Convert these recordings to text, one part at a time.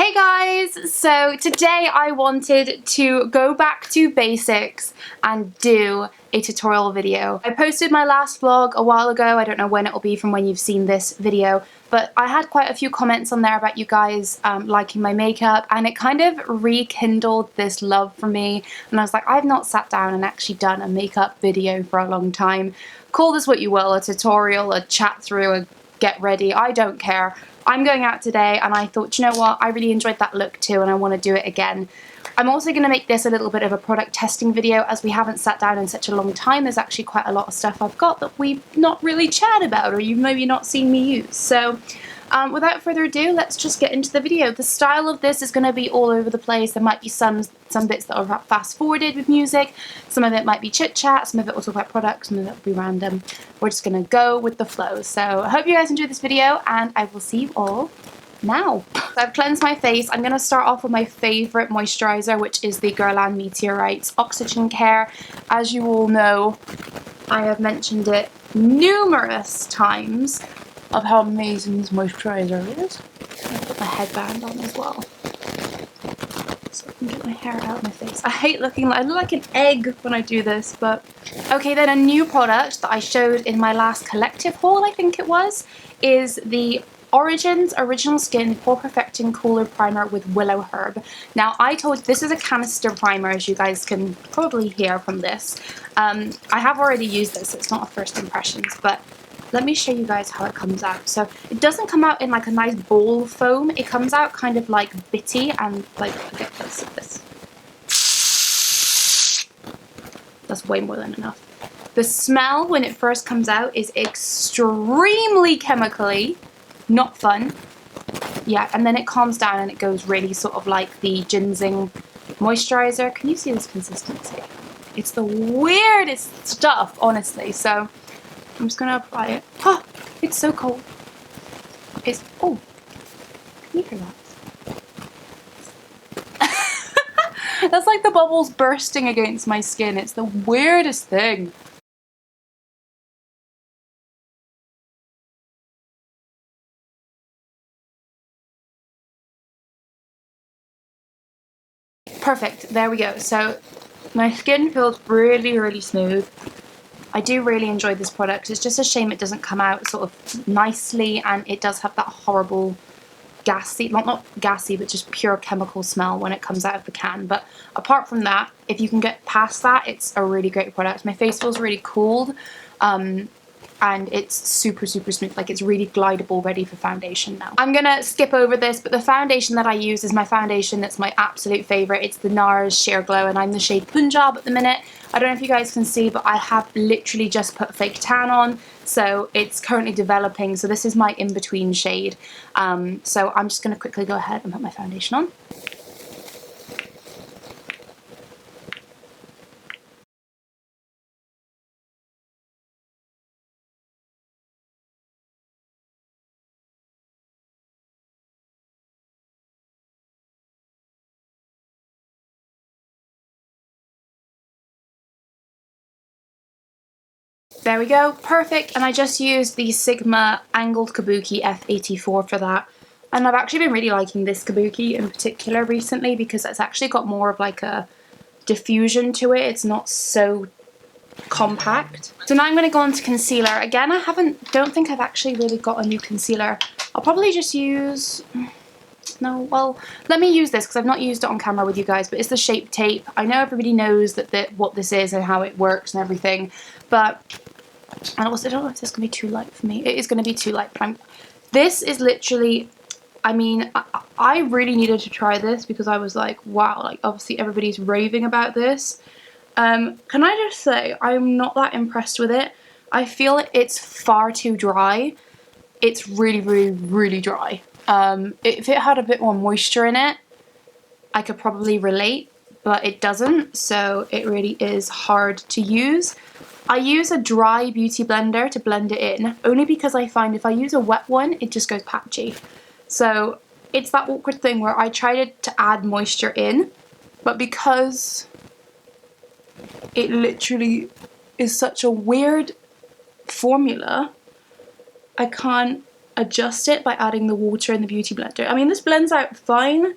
Hey guys! So today I wanted to go back to basics and do a tutorial video. I posted my last vlog a while ago. I don't know when it'll be from when you've seen this video, but I had quite a few comments on there about you guys liking my makeup, and it kind of rekindled this love for me. And I was like, I've not sat down and actually done a makeup video for a long time. Call this what you will, a tutorial, a chat through, a get ready, I don't care. I'm going out today and I thought, you know what, I really enjoyed that look too and I want to do it again. I'm also going to make this a little bit of a product testing video, as we haven't sat down in such a long time. There's actually quite a lot of stuff I've got that we've not really chatted about, or you've maybe not seen me use. So without further ado, let's just get into the video. The style of this is going to be all over the place. There might be some bits that are fast forwarded with music, some of it might be chit chat, some of it will talk about products, some of it will be random. We're just going to go with the flow. So I hope you guys enjoyed this video and I will see you all now. So I've cleansed my face. I'm going to start off with my favourite moisturiser, which is the Guerlain Meteorites Oxygen Care. As you all know, I have mentioned it numerous times of how amazing this moisturiser is. I'm going to put my headband on as well, so I can get my hair out of my face. I hate looking like, I look like an egg when I do this, but... Okay, then a new product that I showed in my last collective haul, I think it was, is the Origins Original Skin Pore Perfecting Cooler Primer with Willow Herb. Now, this is a canister primer, as you guys can probably hear from this. I have already used this, so it's not a first impressions, but let me show you guys how it comes out. So it doesn't come out in like a nice ball foam. It comes out kind of like bitty and like, get this. That's way more than enough. The smell when it first comes out is extremely chemically, not fun. Yeah, and then it calms down and it goes really sort of like the ginseng moisturizer. Can you see this consistency? It's the weirdest stuff, honestly. So I'm just gonna apply it. Oh, it's so cold. It's, oh, can you hear that? That's like the bubbles bursting against my skin. It's the weirdest thing. Perfect, there we go. So my skin feels really, really smooth. I do really enjoy this product. It's just a shame it doesn't come out sort of nicely, and it does have that horrible gassy, not gassy, but just pure chemical smell when it comes out of the can. But apart from that, if you can get past that, it's a really great product. My face feels really cooled, and it's super, super smooth. Like, it's really glidable, ready for foundation now. I'm gonna skip over this, but the foundation that I use is my foundation that's my absolute favorite. It's the Nars Sheer Glow, and I'm the shade Punjab at the minute. I don't know if you guys can see, but I have literally just put fake tan on, so it's currently developing. So this is my in-between shade. So I'm just gonna quickly go ahead and put my foundation on. There we go, perfect. And I just used the Sigma Angled Kabuki F84 for that. And I've actually been really liking this kabuki in particular recently, because it's actually got more of like a diffusion to it. It's not so compact. So now I'm going to go on to concealer. Again, don't think I've actually really got a new concealer. I'll probably just use... No, well, let me use this because I've not used it on camera with you guys, but it's the Shape Tape. I know everybody knows what this is and how it works and everything, but I also don't know if this is going to be too light for me. It is going to be too light, but this is literally, I mean, I really needed to try this because I was like, wow, like obviously everybody's raving about this. Can I just say, I'm not that impressed with it. I feel it's far too dry. It's really, really, really dry. If it had a bit more moisture in it, I could probably relate, but it doesn't, so it really is hard to use. I use a dry beauty blender to blend it in, only because I find if I use a wet one, it just goes patchy. So it's that awkward thing where I tried to add moisture in, but because it literally is such a weird formula, I can't adjust it by adding the water in the beauty blender. I mean, this blends out fine,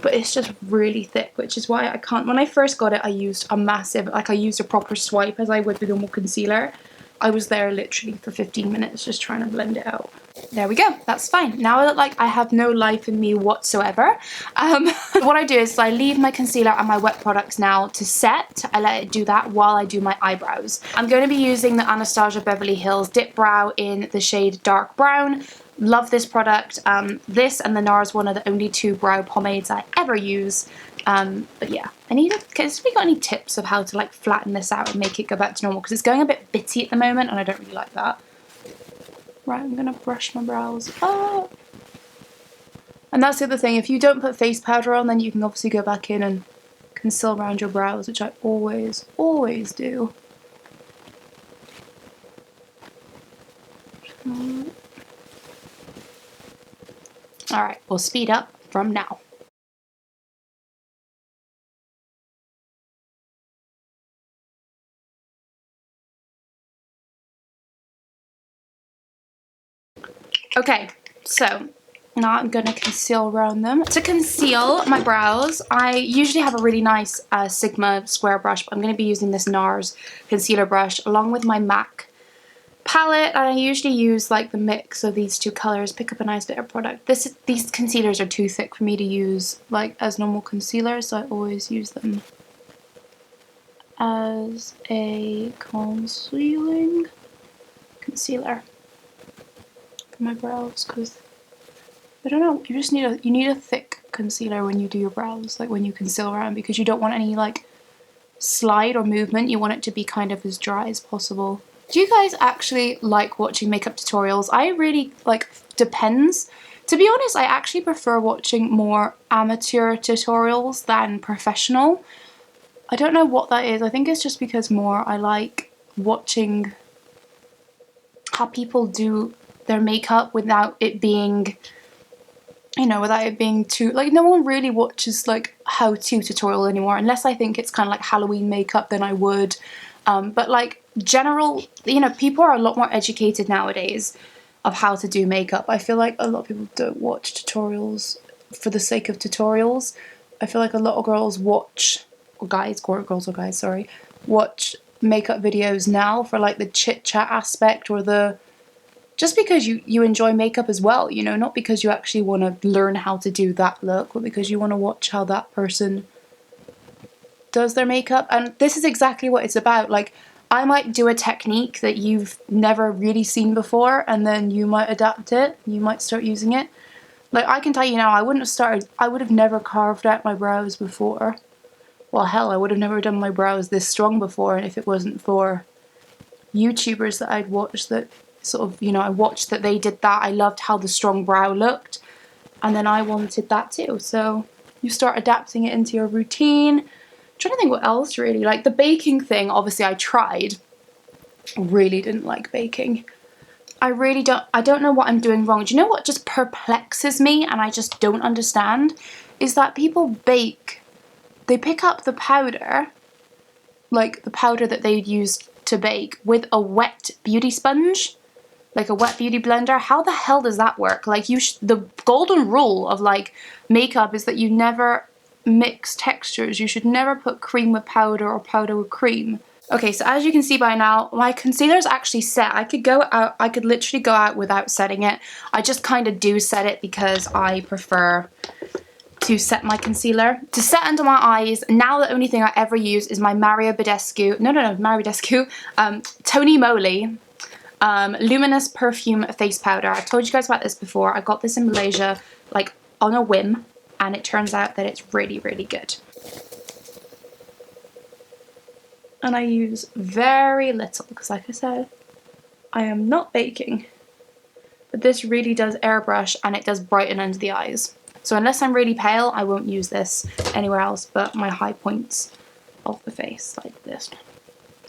but it's just really thick, which is why I can't. When I first got it, I used a massive, like I used a proper swipe as I would with normal concealer. I was there literally for 15 minutes just trying to blend it out. There we go, that's fine. Now I look like I have no life in me whatsoever. What I do is I leave my concealer and my wet products now to set. I let it do that while I do my eyebrows. I'm going to be using the Anastasia Beverly Hills Dip Brow in the shade Dark Brown. Love this product. This and the Nars one are the only two brow pomades I ever use. But yeah, I need to, have we got any tips of how to like flatten this out and make it go back to normal? Because it's going a bit bitty at the moment and I don't really like that. Right, I'm gonna brush my brows up. And that's the other thing, if you don't put face powder on, then you can obviously go back in and conceal around your brows, which I always do. Alright, we'll speed up from now. Okay, so now I'm going to conceal around them. To conceal my brows, I usually have a really nice Sigma square brush, but I'm going to be using this Nars concealer brush along with my MAC palette. And I usually use like the mix of these two colors, pick up a nice bit of product. These concealers are too thick for me to use like as normal concealer, so I always use them as a concealing concealer for my brows, because I don't know, you need a thick concealer when you do your brows, like when you conceal around, because you don't want any like slide or movement. You want it to be kind of as dry as possible. Do you guys actually like watching makeup tutorials? I really like, depends. To be honest, I actually prefer watching more amateur tutorials than professional. I don't know what that is. I think it's just because I like watching how people do their makeup without it being, you know, without it being too, like, no one really watches like how-to tutorial anymore, unless I think it's kind of like Halloween makeup, then I would. But like general, you know, people are a lot more educated nowadays of how to do makeup. I feel like a lot of people don't watch tutorials for the sake of tutorials. I feel like a lot of girls watch, watch makeup videos now for like the chit chat aspect, or the, just because you enjoy makeup as well, you know, not because you actually want to learn how to do that look, but because you want to watch how that person does their makeup. And this is exactly what it's about. Like, I might do a technique that you've never really seen before, and then you might adapt it, you might start using it. Like, I can tell you now, I would have never carved out my brows before. Well, hell, I would have never done my brows this strong before, and if it wasn't for YouTubers that I'd watched that sort of, you know, I watched that they did that, I loved how the strong brow looked, and then I wanted that too. So you start adapting it into your routine. I'm trying to think what else really, like the baking thing, obviously I tried, really didn't like baking. I don't know what I'm doing wrong. Do you know what just perplexes me and I just don't understand? Is that people bake, they pick up the powder, like the powder that they'd use to bake, with a wet beauty sponge, like a wet beauty blender. How the hell does that work? Like, the golden rule of like makeup is that you never mix textures. You should never put cream with powder or powder with cream. Okay, so as you can see by now, my concealer is actually set. I could literally go out without setting it. I just kind of do set it because I prefer to set my concealer. To set under my eyes, now the only thing I ever use is my Tony Moly Luminous Perfume Face Powder. I've told you guys about this before. I got this in Malaysia, like, on a whim, and it turns out that it's really, really good. And I use very little, because like I said, I am not baking. But this really does airbrush, and it does brighten under the eyes. So unless I'm really pale, I won't use this anywhere else but my high points of the face, like this.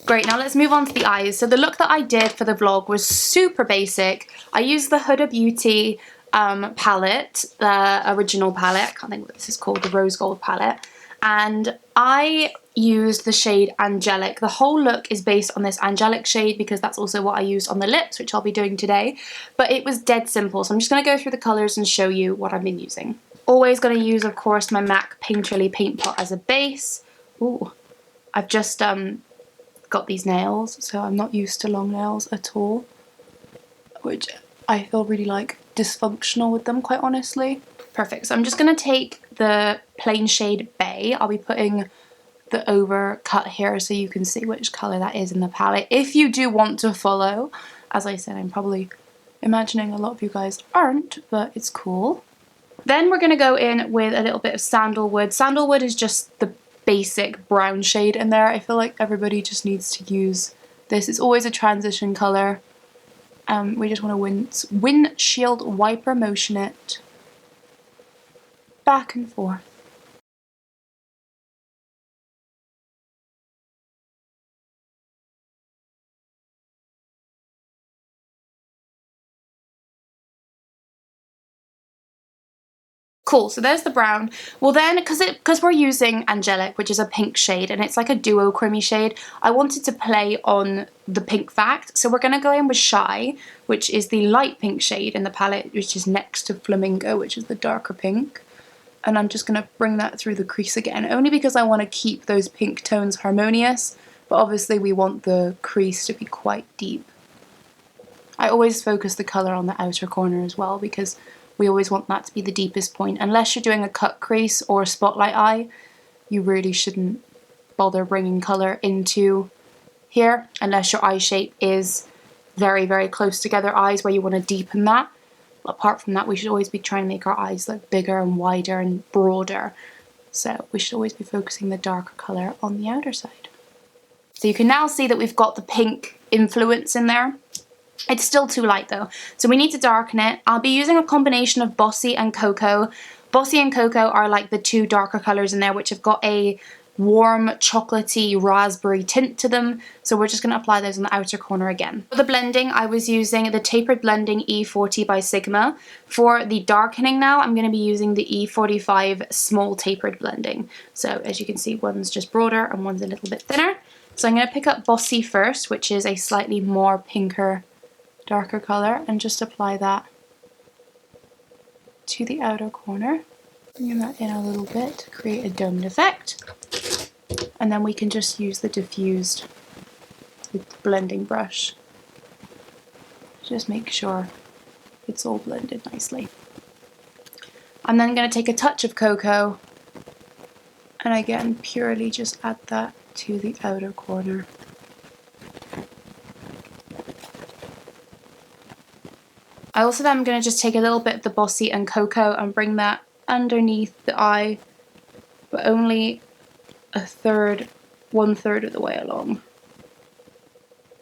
Great, now let's move on to the eyes. So the look that I did for the vlog was super basic. I used the Huda Beauty palette, the original palette. I can't think what this is called, the rose gold palette. and I used the shade Angelic. The whole look is based on this Angelic shade because that's also what I used on the lips, which I'll be doing today, but it was dead simple. So I'm just going to go through the colours and show you what I've been using. Always going to use, of course, my MAC Painterly Paint Pot as a base. Ooh, I've just got these nails, so I'm not used to long nails at all, which I feel really like dysfunctional with them, quite honestly. Perfect. So I'm just going to take the plain shade Bay. I'll be putting the overcut here so you can see which colour that is in the palette. If you do want to follow, as I said, I'm probably imagining a lot of you guys aren't, but it's cool. Then we're going to go in with a little bit of Sandalwood. Sandalwood is just the basic brown shade in there. I feel like everybody just needs to use this. It's always a transition colour. We just want to windshield wiper motion it back and forth. Cool, so there's the brown. Well then, because we're using Angelic, which is a pink shade, and it's like a duo creamy shade, I wanted to play on the pink fact. So we're going to go in with Shy, which is the light pink shade in the palette, which is next to Flamingo, which is the darker pink. And I'm just going to bring that through the crease again, only because I want to keep those pink tones harmonious, but obviously we want the crease to be quite deep. I always focus the colour on the outer corner as well, because we always want that to be the deepest point. Unless you're doing a cut crease or a spotlight eye, you really shouldn't bother bringing colour into here, unless your eye shape is very, very close together eyes where you want to deepen that. Apart from that, we should always be trying to make our eyes look bigger and wider and broader. So we should always be focusing the darker colour on the outer side. So you can now see that we've got the pink influence in there. It's still too light though, so we need to darken it. I'll be using a combination of Bossy and Cocoa. Bossy and Cocoa are like the two darker colours in there, which have got a warm chocolatey raspberry tint to them, so we're just going to apply those on the outer corner again. For the blending, I was using the Tapered Blending E40 by Sigma. For the darkening now, I'm going to be using the E45 Small Tapered Blending. So as you can see, one's just broader and one's a little bit thinner. So I'm going to pick up Bossy first, which is a slightly more pinker, darker colour, and just apply that to the outer corner. Bring that in a little bit to create a domed effect. And then we can just use the diffused blending brush. Just make sure it's all blended nicely. I'm then going to take a touch of Cocoa and again purely just add that to the outer corner. I also then am going to just take a little bit of the Bossy and Cocoa and bring that underneath the eye, but only one third of the way along.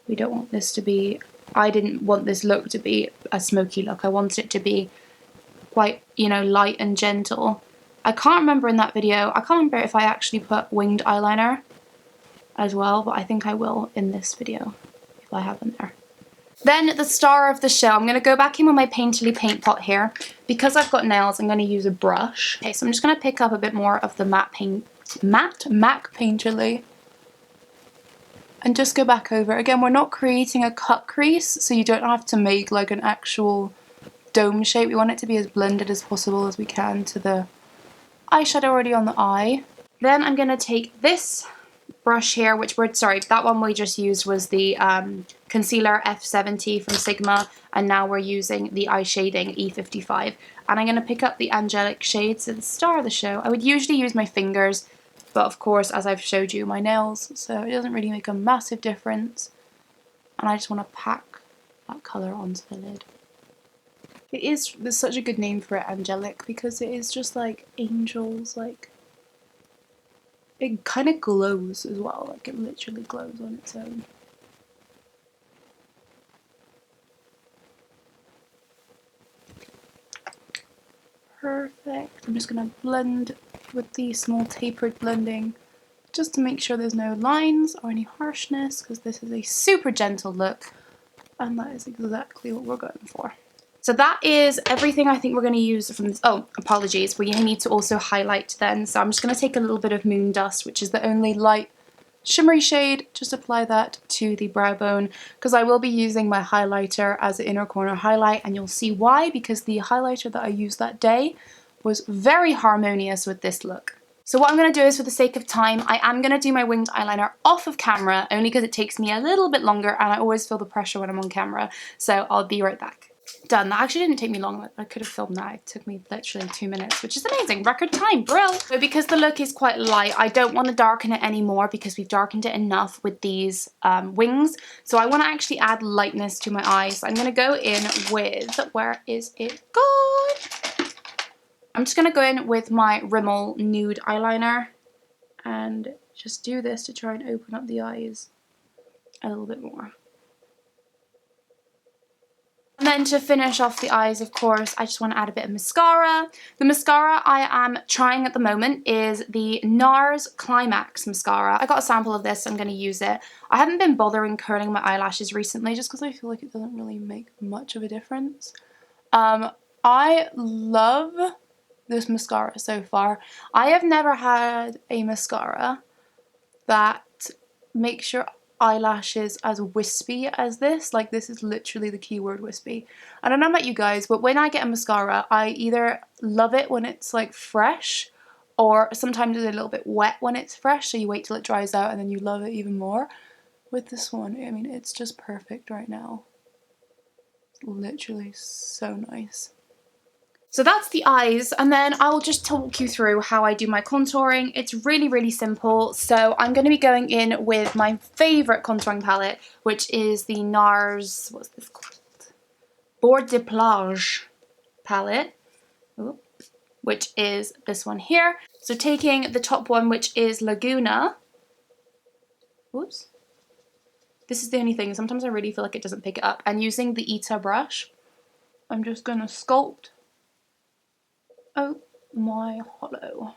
We don't want this to be, I didn't want this look to be a smoky look. I wanted it to be quite, you know, light and gentle. I can't remember in that video, I can't remember if I actually put winged eyeliner as well, but I think I will in this video if I haven't there. Then the star of the show, I'm going to go back in with my Painterly Paint Pot here. Because I've got nails, I'm going to use a brush. Okay, so I'm just going to pick up a bit more of the MAC Painterly and just go back over. Again, we're not creating a cut crease, so you don't have to make like an actual dome shape. We want it to be as blended as possible as we can to the eyeshadow already on the eye. Then I'm going to take this brush here, which that one we just used was the concealer F70 from Sigma, and now we're using the eye shading E55, and I'm going to pick up the Angelic shade, so the star of the show. I would usually use my fingers, but of course, as I've showed you, my nails, so it doesn't really make a massive difference, and I just want to pack that colour onto the lid. There's such a good name for it, Angelic, because it is just like angels, like it kind of glows as well, like it literally glows on its own. Perfect. I'm just going to blend with the small tapered blending just to make sure there's no lines or any harshness, because this is a super gentle look and that is exactly what we're going for. So that is everything I think we're going to use from this. Oh, apologies. We need to also highlight then. So I'm just going to take a little bit of Moon Dust, which is the only light shimmery shade. Just apply that to the brow bone because I will be using my highlighter as an inner corner highlight, and you'll see why, because the highlighter that I used that day was very harmonious with this look. So what I'm going to do is, for the sake of time, I am going to do my winged eyeliner off of camera, only because it takes me a little bit longer and I always feel the pressure when I'm on camera. So I'll be right back. Done. That actually didn't take me long. I could have filmed that. It took me literally 2 minutes, which is amazing. Record time, brill. So because the look is quite light, I don't want to darken it anymore because we've darkened it enough with these wings. So I want to actually add lightness to my eyes. So I'm going to go in with, where is it gone? I'm just going to go in with my Rimmel Nude eyeliner and just do this to try and open up the eyes a little bit more. And then to finish off the eyes, of course, I just want to add a bit of mascara. The mascara I am trying at the moment is the Nars Climax mascara. I got a sample of this, so I'm going to use it. I haven't been bothering curling my eyelashes recently just because I feel like it doesn't really make much of a difference. I love this mascara so far. I have never had a mascara that makes your eyelashes as wispy as this. Like, this is literally the keyword, wispy. I don't know about you guys, but when I get a mascara, I either love it when it's like fresh, or sometimes it's a little bit wet when it's fresh, so you wait till it dries out and then you love it even more. With this one, I mean, it's just perfect right now. It's literally so nice. So that's the eyes, and then I'll just talk you through how I do my contouring. It's really, really simple. So I'm going to be going in with my favourite contouring palette, which is the Nars, what's this called? Bour de Plage palette, which is this one here. So taking the top one, which is Laguna. Oops. This is the only thing. Sometimes I really feel like it doesn't pick it up. And using the Ita brush, I'm just going to sculpt. Oh my hollow.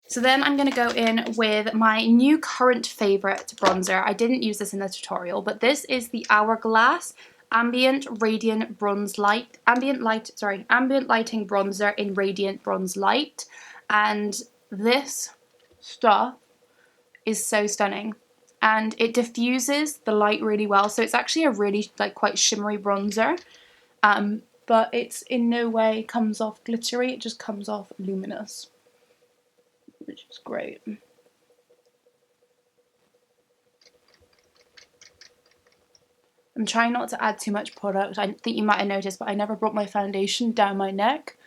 So then I'm going to go in with my new current favourite bronzer. I didn't use this in the tutorial, but this is the Hourglass Ambient Radiant Bronze Light, Ambient Lighting Bronzer in Radiant Bronze Light. And this stuff is so stunning. And it diffuses the light really well. So it's actually a really quite shimmery bronzer. But it's in no way comes off glittery, it just comes off luminous, which is great. I'm trying not to add too much product. I think you might have noticed, but I never brought my foundation down my neck.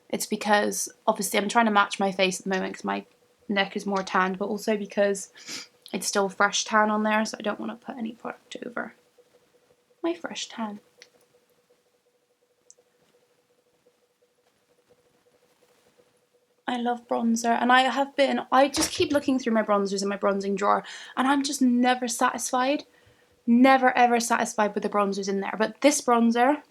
It's because, obviously, I'm trying to match my face at the moment because my neck is more tanned, but also because it's still fresh tan on there, so I don't want to put any product over my fresh tan. I love bronzer, and I just keep looking through my bronzers in my bronzing drawer, and I'm just never satisfied. Never ever satisfied with the bronzers in there. But this bronzer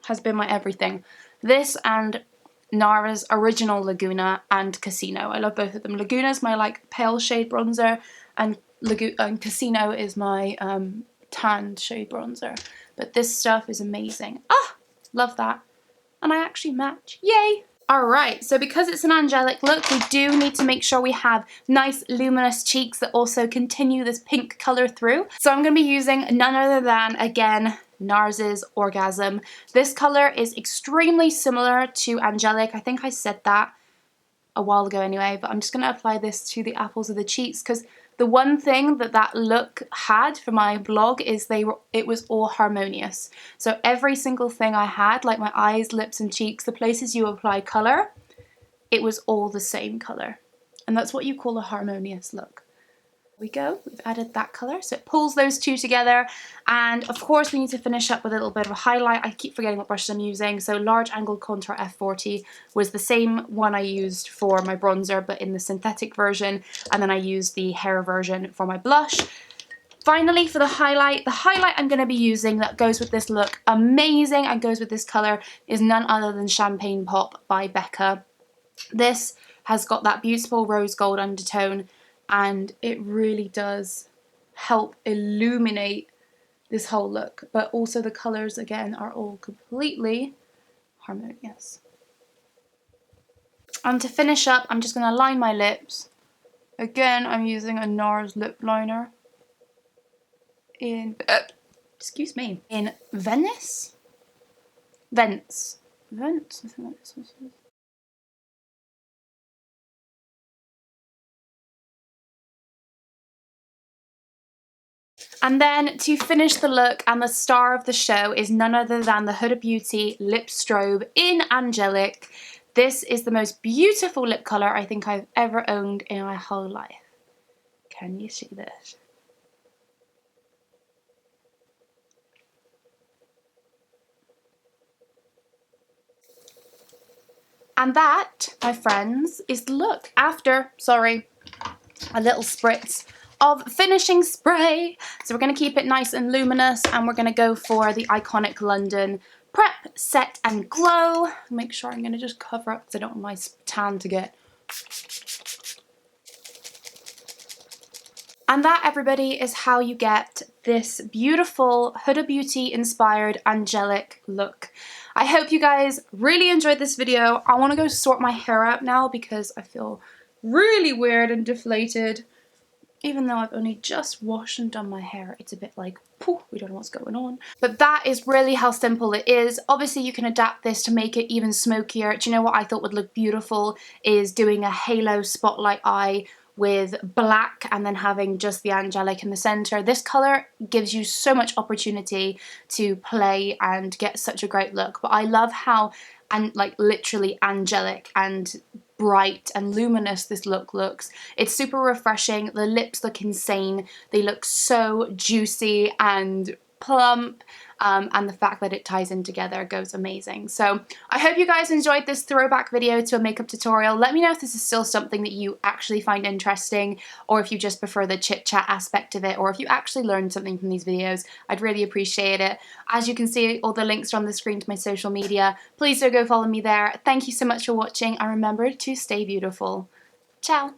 has been my everything. This and Nara's original Laguna and Casino. I love both of them. Laguna's my pale shade bronzer, and Casino is my tanned shade bronzer. But this stuff is amazing. Ah, love that. And I actually match. Yay! Alright, so because it's an angelic look, we do need to make sure we have nice luminous cheeks that also continue this pink colour through. So I'm going to be using none other than, again, Nars's Orgasm. This colour is extremely similar to Angelic. I think I said that a while ago anyway, but I'm just going to apply this to the apples of the cheeks because the one thing that look had for my blog is it was all harmonious. So every single thing I had, like my eyes, lips and cheeks, the places you apply colour, it was all the same colour. And that's what you call a harmonious look. We go, we've added that colour, so it pulls those two together. And of course we need to finish up with a little bit of a highlight. I keep forgetting what brushes I'm using. So Large Angled Contour F40 was the same one I used for my bronzer, but in the synthetic version, and then I used the hair version for my blush. Finally, for the highlight I'm going to be using that goes with this look amazing and goes with this colour is none other than Champagne Pop by BECCA. This has got that beautiful rose gold undertone, and it really does help illuminate this whole look, but also the colours again are all completely harmonious. And to finish up, I'm just going to line my lips. Again, I'm using a Nars lip liner in excuse me, in Venice? Vents. Vents? I think that's what it is. And then to finish the look, and the star of the show is none other than the Huda Beauty Lip Strobe in Angelic. This is the most beautiful lip colour I think I've ever owned in my whole life. Can you see this? And that, my friends, is the look after, sorry, a little spritz of finishing spray. So we're going to keep it nice and luminous, and we're going to go for the iconic London Prep, Set and Glow. Make sure I'm going to just cover up because I don't want my tan to get. And that, everybody, is how you get this beautiful Huda Beauty inspired angelic look. I hope you guys really enjoyed this video. I want to go sort my hair out now because I feel really weird and deflated. Even though I've only just washed and done my hair, it's a bit like, poof, we don't know what's going on. But that is really how simple it is. Obviously, you can adapt this to make it even smokier. Do you know what I thought would look beautiful is doing a halo spotlight eye with black and then having just the angelic in the center. This color gives you so much opportunity to play and get such a great look. But I love how, and like literally angelic and bright and luminous this look looks. It's super refreshing. The lips look insane. They look so juicy and plump, and the fact that it ties in together goes amazing. So I hope you guys enjoyed this throwback video to a makeup tutorial. Let me know if this is still something that you actually find interesting, or if you just prefer the chit chat aspect of it, or if you actually learned something from these videos. I'd really appreciate it. As you can see, all the links are on the screen to my social media. Please do go follow me there. Thank you so much for watching, and remember to stay beautiful. Ciao!